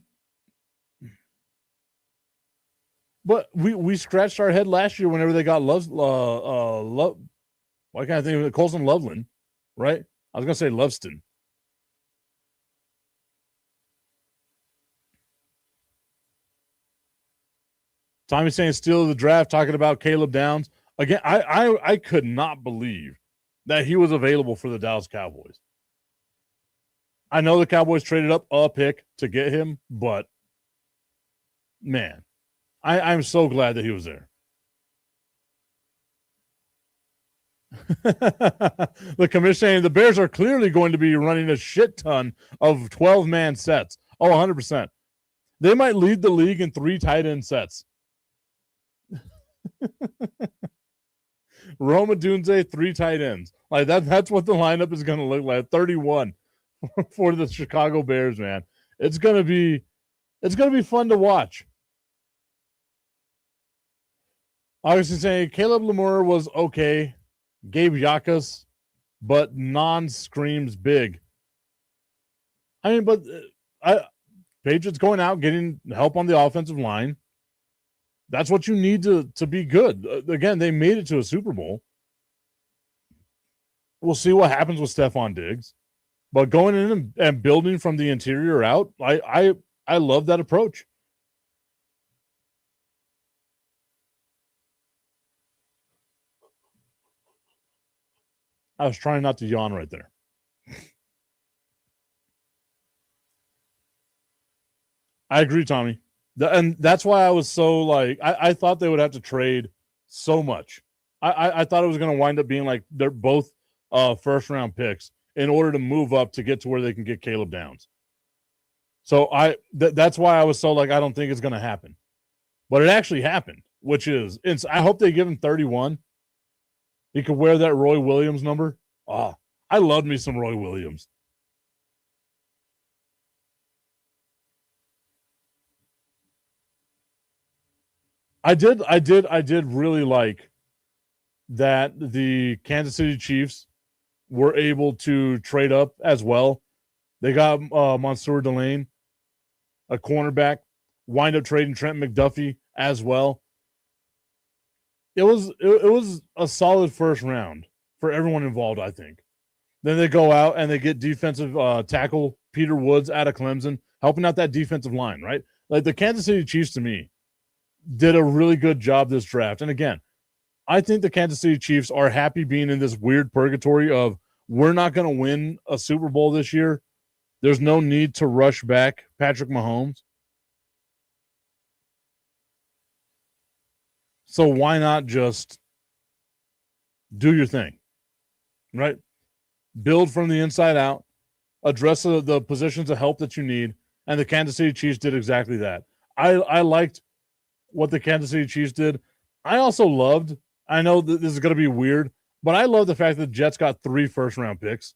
But we scratched our head last year whenever they got Love. Why can't I think of it? Colson Loveland, right? I was gonna say Loveston. Tommy saying steal of the draft, talking about Caleb Downs. Again, I could not believe that he was available for the Dallas Cowboys. I know the Cowboys traded up a pick to get him, but man, I'm so glad that he was there. The commissioner saying the Bears are clearly going to be running a shit ton of 12-man sets. Oh, 100%. They might lead the league in 3 tight end sets. Roma Dunze, 3 tight ends. Like that's what the lineup is going to look like. 31 for the Chicago Bears, man. It's going to be fun to watch. Obviously saying Caleb Lamore was okay. Gabe Yakas, but non-screams big. I mean, but Patriots going out, getting help on the offensive line. That's what you need to be good. Again, they made it to a Super Bowl. We'll see what happens with Stephon Diggs. But going in and building from the interior out, I love that approach. I was trying not to yawn right there. I agree, Tommy. And that's why I was so like, I thought they would have to trade so much. I thought it was going to wind up being like they're both first round picks in order to move up to get to where they can get Caleb Downs. So that's why I was so like, I don't think it's going to happen. But it actually happened, which is, I hope they give him 31. He could wear that Roy Williams number. Oh, I loved me some Roy Williams. I did really like that the Kansas City Chiefs were able to trade up as well. They got Mansour Delane, a cornerback, wind up trading Trent McDuffie as well. It was a solid first round for everyone involved, I think. Then they go out and they get defensive tackle Peter Woods out of Clemson, helping out that defensive line, right? Like the Kansas City Chiefs, to me, did a really good job this draft. And again, I think the Kansas City Chiefs are happy being in this weird purgatory of we're not going to win a Super Bowl this year. There's no need to rush back Patrick Mahomes. So why not just do your thing, right? Build from the inside out, address the positions of help that you need, and the Kansas City Chiefs did exactly that. I liked what the Kansas City Chiefs did. I also loved, I know that this is going to be weird, but I love the fact that the Jets got 3 first-round picks.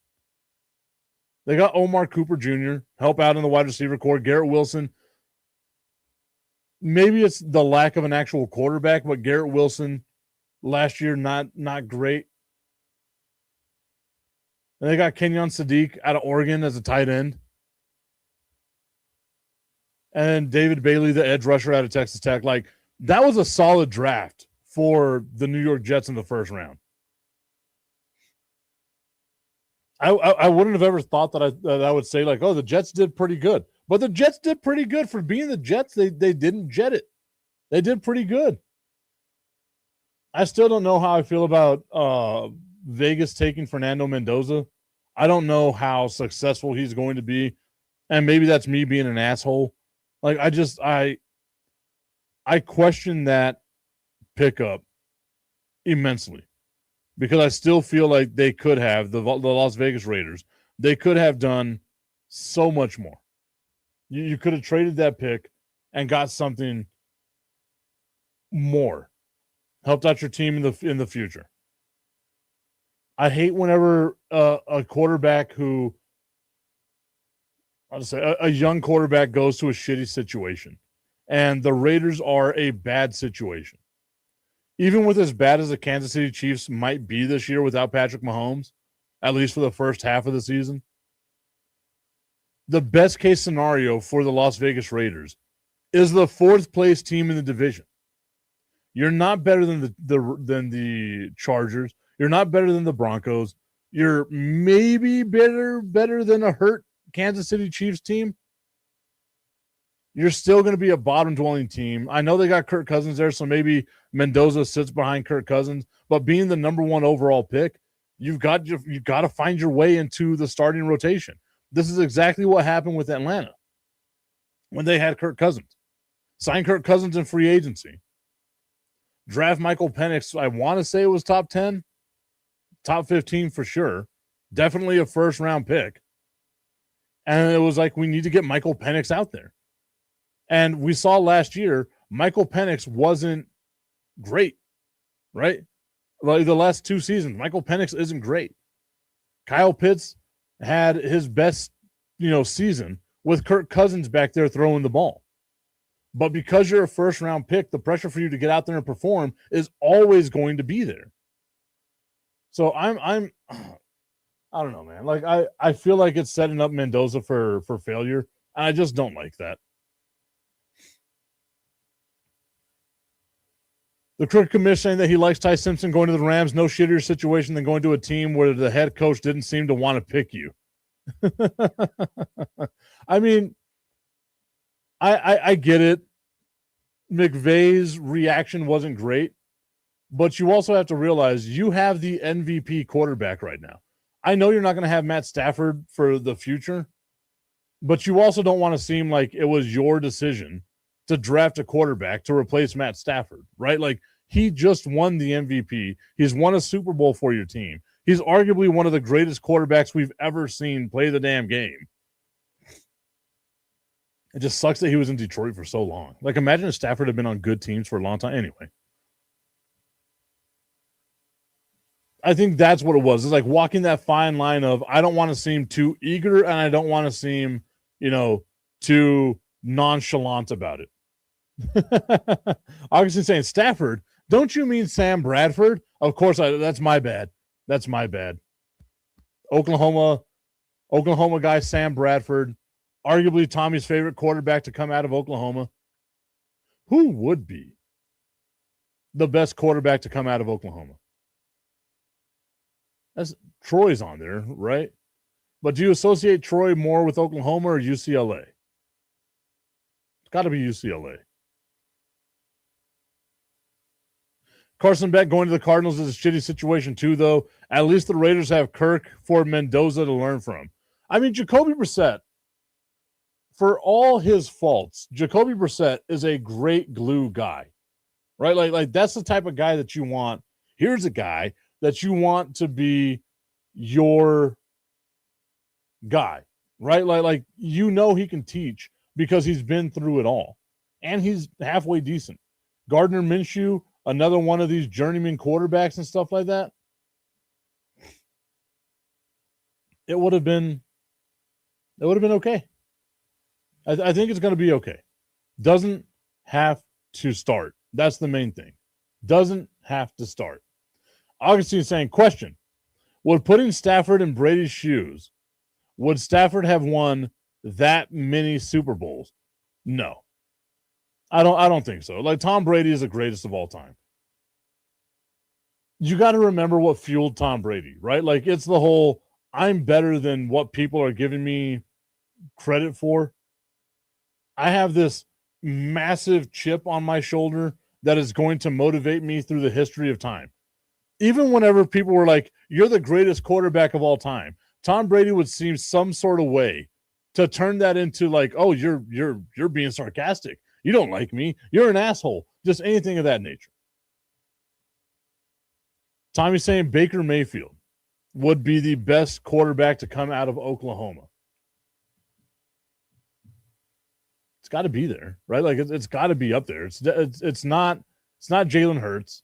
They got Omar Cooper Jr., help out in the wide receiver core, Garrett Wilson. Maybe it's the lack of an actual quarterback, but Garrett Wilson last year, not great. And they got Kenyon Sadiq out of Oregon as a tight end. And David Bailey, the edge rusher out of Texas Tech. Like, that was a solid draft for the New York Jets in the first round. I wouldn't have ever thought that I would say, like, oh, the Jets did pretty good. But the Jets did pretty good for being the Jets. They didn't jet it. They did pretty good. I still don't know how I feel about Vegas taking Fernando Mendoza. I don't know how successful he's going to be. And maybe that's me being an asshole. Like, I question that pickup immensely because I still feel like they could have, the Las Vegas Raiders, they could have done so much more. You could have traded that pick and got something more. Helped out your team in the future. I hate whenever a quarterback who, I'll just say, a young quarterback goes to a shitty situation. And the Raiders are a bad situation. Even with as bad as the Kansas City Chiefs might be this year without Patrick Mahomes, at least for the first half of the season, the best case scenario for the Las Vegas Raiders is the 4th place team in the division. You're not better than the Chargers. You're not better than the Broncos. You're maybe better than a hurt Kansas City Chiefs team. You're still going to be a bottom-dwelling team. I know they got Kirk Cousins there, so maybe Mendoza sits behind Kirk Cousins. But being the number one overall pick, you've got to find your way into the starting rotation. This is exactly what happened with Atlanta when they had Kirk Cousins. Sign Kirk Cousins in free agency. Draft Michael Penix. I want to say it was top 10, top 15 for sure. Definitely a first-round pick. And it was like, we need to get Michael Penix out there. And we saw last year, Michael Penix wasn't great, right? Like the last 2 seasons, Michael Penix isn't great. Kyle Pitts had his best, season with Kirk Cousins back there throwing the ball. But because you're a first-round pick, the pressure for you to get out there and perform is always going to be there. So I don't know, man. Like I feel like it's setting up Mendoza for failure, and I just don't like that. The Crooked Commish saying that he likes Ty Simpson going to the Rams. No shittier situation than going to a team where the head coach didn't seem to want to pick you. I mean, I get it. McVay's reaction wasn't great, but you also have to realize you have the MVP quarterback right now. I know you're not going to have Matt Stafford for the future, but you also don't want to seem like it was your decision to draft a quarterback to replace Matt Stafford, right? Like, he just won the MVP. He's won a Super Bowl for your team. He's arguably one of the greatest quarterbacks we've ever seen play the damn game. It just sucks that he was in Detroit for so long. Like, imagine if Stafford had been on good teams for a long time. Anyway. I think that's what it was. It's like walking that fine line of, I don't want to seem too eager and I don't want to seem, too nonchalant about it. Augustine saying, Stafford, don't you mean Sam Bradford? Of course, that's my bad. That's my bad. Oklahoma guy, Sam Bradford, arguably Tommy's favorite quarterback to come out of Oklahoma. Who would be the best quarterback to come out of Oklahoma? That's Troy's on there, right? But do you associate Troy more with Oklahoma or UCLA? It's got to be UCLA. Carson Beck going to the Cardinals is a shitty situation too, though. At least the Raiders have Kirk for Mendoza to learn from. I mean, Jacoby Brissett, for all his faults, Jacoby Brissett is a great glue guy, right? Like that's the type of guy that you want. Here's a guy that you want to be your guy, right? Like he can teach because he's been through it all, and he's halfway decent. Gardner Minshew, another one of these journeyman quarterbacks and stuff like that. It would have been okay. I think it's going to be okay. Doesn't have to start. That's the main thing. Doesn't have to start. Augustine saying, question, would putting Stafford in Brady's shoes, would Stafford have won that many Super Bowls? No. I don't think so. Like, Tom Brady is the greatest of all time. You got to remember what fueled Tom Brady, right? Like, it's the whole, I'm better than what people are giving me credit for. I have this massive chip on my shoulder that is going to motivate me through the history of time. Even whenever people were like, you're the greatest quarterback of all time, Tom Brady would seem some sort of way to turn that into like, oh, you're being sarcastic. You don't like me. You're an asshole. Just anything of that nature. Tommy's saying Baker Mayfield would be the best quarterback to come out of Oklahoma. It's got to be there, right? Like it's got to be up there. It's not Jalen Hurts.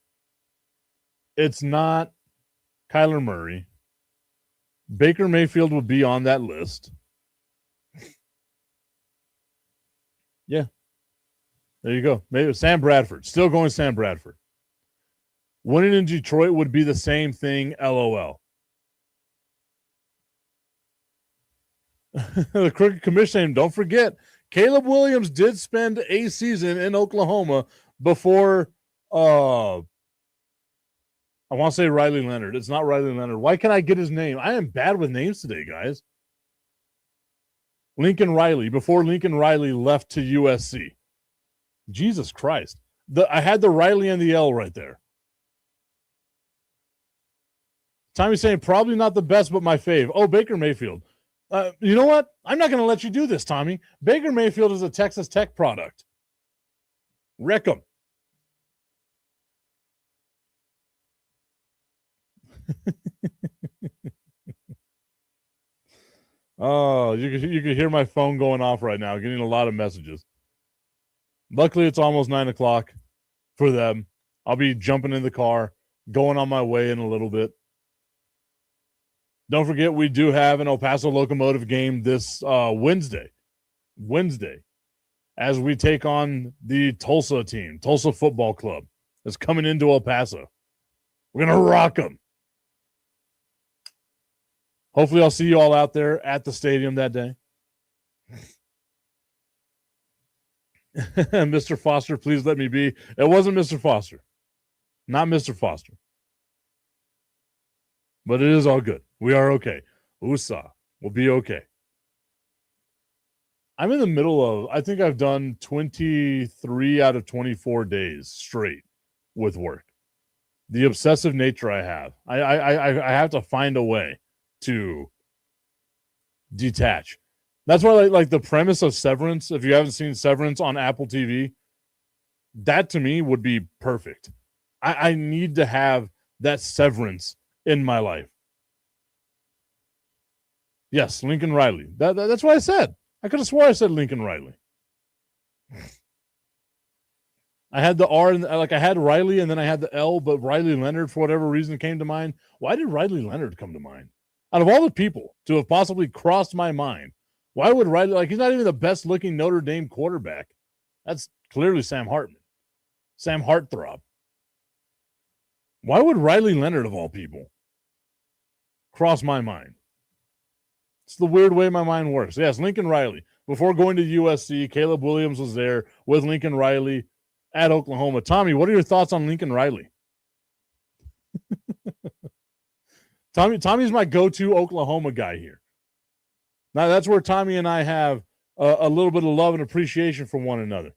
It's not Kyler Murray. Baker Mayfield would be on that list. Yeah. There you go. Maybe Sam Bradford. Still going Sam Bradford. Winning in Detroit would be the same thing, LOL. The Crooked Commission, don't forget, Caleb Williams did spend a season in Oklahoma before I want to say Riley Leonard. It's not Riley Leonard. Why can't I get his name? I am bad with names today, guys. Lincoln Riley, before Lincoln Riley left to USC. Jesus Christ. I had the Riley and the L right there. Tommy's saying probably not the best, but my fave. Oh, Baker Mayfield. You know what? I'm not going to let you do this, Tommy. Baker Mayfield is a Texas Tech product. Wreck 'em. Oh, you can hear my phone going off right now, getting a lot of messages. Luckily, it's almost 9 o'clock for them. I'll be jumping in the car, going on my way in a little bit. Don't forget, we do have an El Paso Locomotive game this Wednesday, as we take on the Tulsa team. Tulsa Football Club is coming into El Paso. We're going to rock them. Hopefully, I'll see you all out there at the stadium that day. Mr. Foster, please let me be. It wasn't Mr. Foster. Not Mr. Foster. But it is all good. We are okay. USA. We'll be okay. I'm in the middle of, I think I've done 23 out of 24 days straight with work. The obsessive nature I have. I have to find a way to detach. That's why like the premise of Severance, if you haven't seen Severance on Apple TV, that to me would be perfect. I need to have that severance in my life. Yes, Lincoln Riley. That's what I said. I could have swore I said Lincoln Riley. I had the R, and like I had Riley, and then I had the L, but Riley Leonard, for whatever reason, came to mind. Why did Riley Leonard come to mind? Out of all the people to have possibly crossed my mind, why would Riley, like, he's not even the best looking Notre Dame quarterback. That's clearly Sam Hartman. Sam Heartthrob. Why would Riley Leonard, of all people, cross my mind? It's the weird way my mind works. Yes, Lincoln Riley. Before going to USC, Caleb Williams was there with Lincoln Riley at Oklahoma. Tommy, what are your thoughts on Lincoln Riley? Tommy's my go-to Oklahoma guy here. Now, that's where Tommy and I have a little bit of love and appreciation for one another.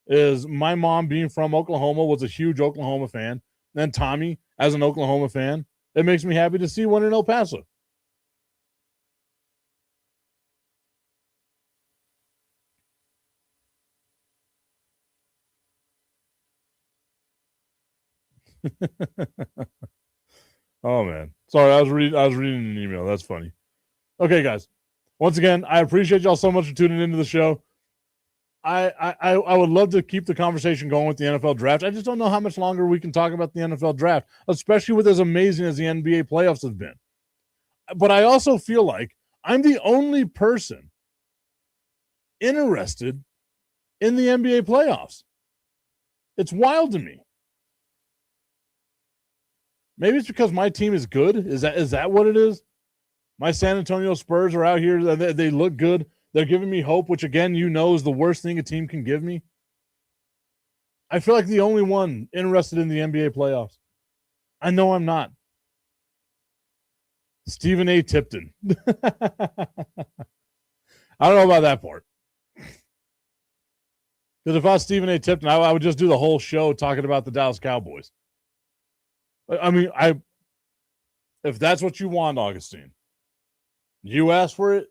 Is my mom, being from Oklahoma, was a huge Oklahoma fan. And Tommy, as an Oklahoma fan, it makes me happy to see one in El Paso. Oh man, sorry, I was reading an email. That's funny. Okay, guys. Once again, I appreciate y'all so much for tuning into the show. I would love to keep the conversation going with the NFL draft. I just don't know how much longer we can talk about the NFL draft, especially with as amazing as the NBA playoffs have been. But I also feel like I'm the only person interested in the NBA playoffs. It's wild to me. Maybe it's because my team is good. Is that what it is? My San Antonio Spurs are out here. They look good. They're giving me hope, which, again, you know is the worst thing a team can give me. I feel like the only one interested in the NBA playoffs. I know I'm not. Stephen A. Tipton. I don't know about that part. Because if I was Stephen A. Tipton, I would just do the whole show talking about the Dallas Cowboys. I mean, if that's what you want, Augustine, you asked for it,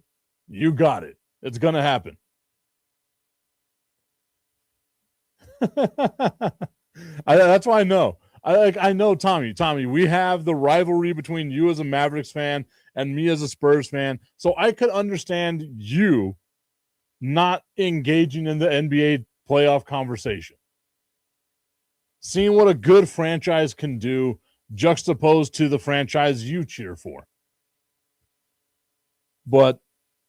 you got it. It's going to happen. That's why I know. I know, Tommy. Tommy, we have the rivalry between you as a Mavericks fan and me as a Spurs fan. So I could understand you not engaging in the NBA playoff conversation. Seeing what a good franchise can do juxtaposed to the franchise you cheer for. But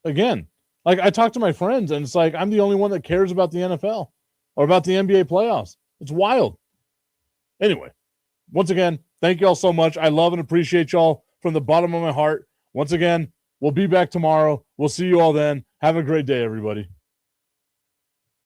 again, like I talk to my friends and it's like I'm the only one that cares about the NFL or about the NBA playoffs. It's wild. Anyway, once again, thank you all so much. I love and appreciate y'all from the bottom of my heart. Once again, we'll be back tomorrow. We'll see you all then. Have a great day, everybody.